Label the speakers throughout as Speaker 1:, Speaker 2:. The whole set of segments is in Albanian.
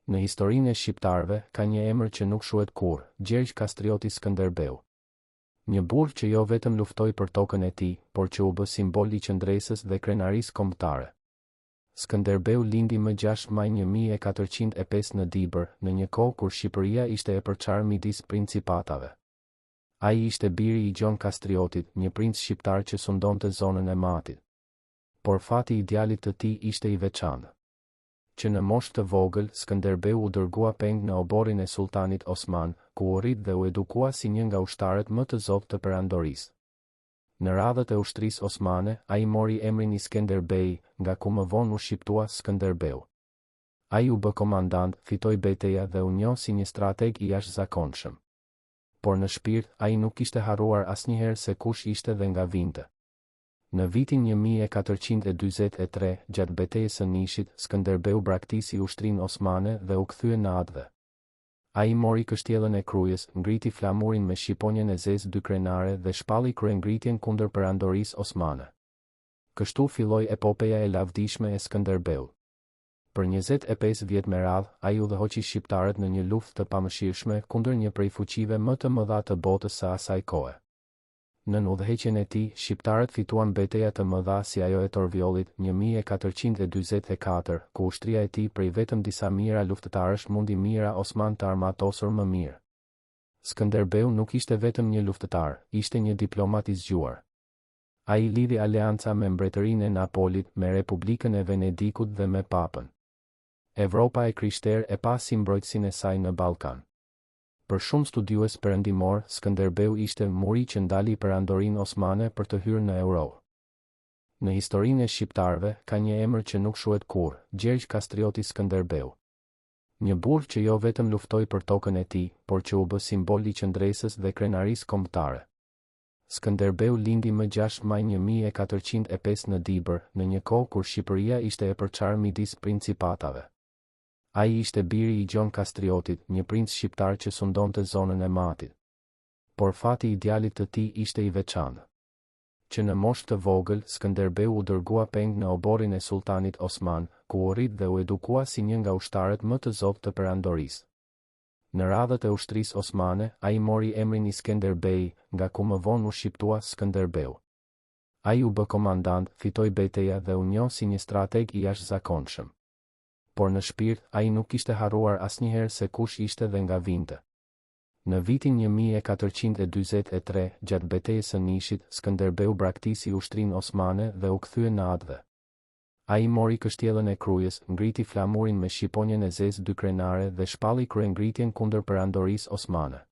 Speaker 1: Në historinë e shqiptarëve ka një emër që nuk shuhet kurrë, Gjergj Kastrioti Skënderbeu. Një burr që jo vetëm luftoi për tokën e tij, por që u bë simbol i qëndresës dhe krenarisë kombëtare. Skënderbeu lindi më 6 maj 1405 në Dibër, në një kohë kur Shqipëria ishte e përçarë midis principatave. Ai ishte biri i Gjon Kastriotit, një princ shqiptar që sundonte zonën e Matit. Por fati i djalit të tij ishte i veçantë. Që në moshë të vogël, Skënderbeu u dërgua peng në oborin e sultanit Osman, ku u rrit dhe u edukua si një nga ushtarët më të zot të perandorisë. Në radhët e ushtrisë osmane, ai mori emrin i Skenderbej, nga ku më vonë u shqiptua Skënderbeu. Ai u bë komandant, fitoi betejë dhe u njoh si një strateg i jashtëzakonshëm. Por në shpirt, ai nuk kishte harruar asnjëherë se kush ishte dhe nga vinte. Në vitin 1443, gjatë betejës së Nishit, Skënderbeu braktisi ushtrinë osmane dhe u kthye në Adve. Ai mori kështjellën e Krujës, ngriti flamurin me shqiponjen e zezë dy krenare dhe shpalli kryengritjen kundër perandorisë osmane. Kështu filloi epopeja e lavdishme e Skënderbeut. Për 25 vjet me radhë, ai udhëhoqi shqiptarët në një luftë të pamëshirshme kundër një prej fuqive më të mëdha të botës së asaj kohe. Në udhëheqjen e tij, shqiptarët fituan betejë të mëdha si ajo e Torviollit 1444, ku ushtria e tij prej vetëm disa mijëra luftëtarësh mundi mijëra Osman të armatosur më mirë. Skënderbeu nuk ishte vetëm një luftëtar, ishte një diplomat i zgjuar. Ai lidhi aleanca me mbretërinë e Napolit, me Republikën e Venedikut dhe me Papën. Evropa e krishterë e pa si mbrojtësinë e saj në Ballkan. Për shumë studiues perëndimor, Skënderbeu ishte muri që ndali perandorinë osmane për të hyrë në Europë. Në historinë e shqiptarëve ka një emër që nuk shuhet kurrë, Gjergj Kastrioti Skënderbeu. Një burr që jo vetëm luftoi për tokën e tij, por që u bë simbol i qëndresës dhe krenarisë kombëtare. Skënderbeu lindi më 6 maj 1405 në Dibër, në një kohë kur Shqipëria ishte e përçarë midis principatave. Ai ishte biri i Gjon Kastriotit, një princ shqiptar që sundonte zonën e Matit. Por fati i djalit të tij ishte i veçantë. Që në moshë të vogël, Skënderbeu u dërgua peng në oborin e sultanit Osman, ku u rrit dhe u edukua si një nga ushtarët më të zot të perandorisë. Në radhët e ushtrisë osmane, ai mori emrin i Skenderbej, nga ku më vonë u shqiptua Skënderbeu. Ai u bë komandant, fitoi betejë dhe u njoh si një strateg i jashtëzakonshëm. Por në shpirt, ai nuk kishte harruar asnjëherë se kush ishte dhe nga vinte. Në vitin 1443, gjatë betejës së Nishit, Skënderbeu braktisi ushtrinë osmane dhe u kthye në Adve. Ai mori kështjellën e Krujës, ngriti flamurin me shqiponjen e zezë dy krenare dhe shpalli kryengritjen kundër perandorisë osmane.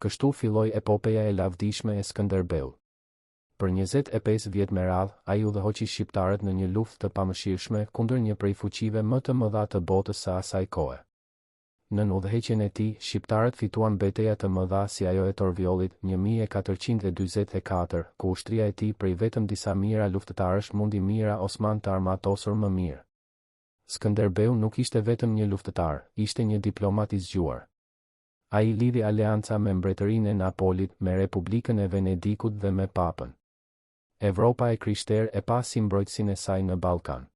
Speaker 1: Kështu filloi epopeja e lavdishme e Skënderbeut. Për 25 vjet me radhë, ai udhëhoqi shqiptarët në një luftë të pamëshirshme kundër një prej fuqive më të mëdha të botës së asaj kohe. Në udhëheqjen e tij, shqiptarët fituan betejë të mëdha si ajo e Torviollit 1444, ku ushtria e tij prej vetëm disa mijëra luftëtarësh mundi mijëra Osman të armatosur më mirë. Skënderbeu nuk ishte vetëm një luftëtar, ishte një diplomat i zgjuar. Ai lidhi aleanca me mbretërinë e Napolit, me Republikën e Venedikut dhe me Papën. Evropa e krishterë e pa si mbrojtësinë e saj në Ballkan.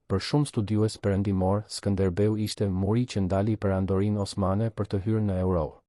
Speaker 1: Për shumë studiues perëndimor, Skënderbeu ishte muri që ndali perandorinë osmane për të hyrë në Europë.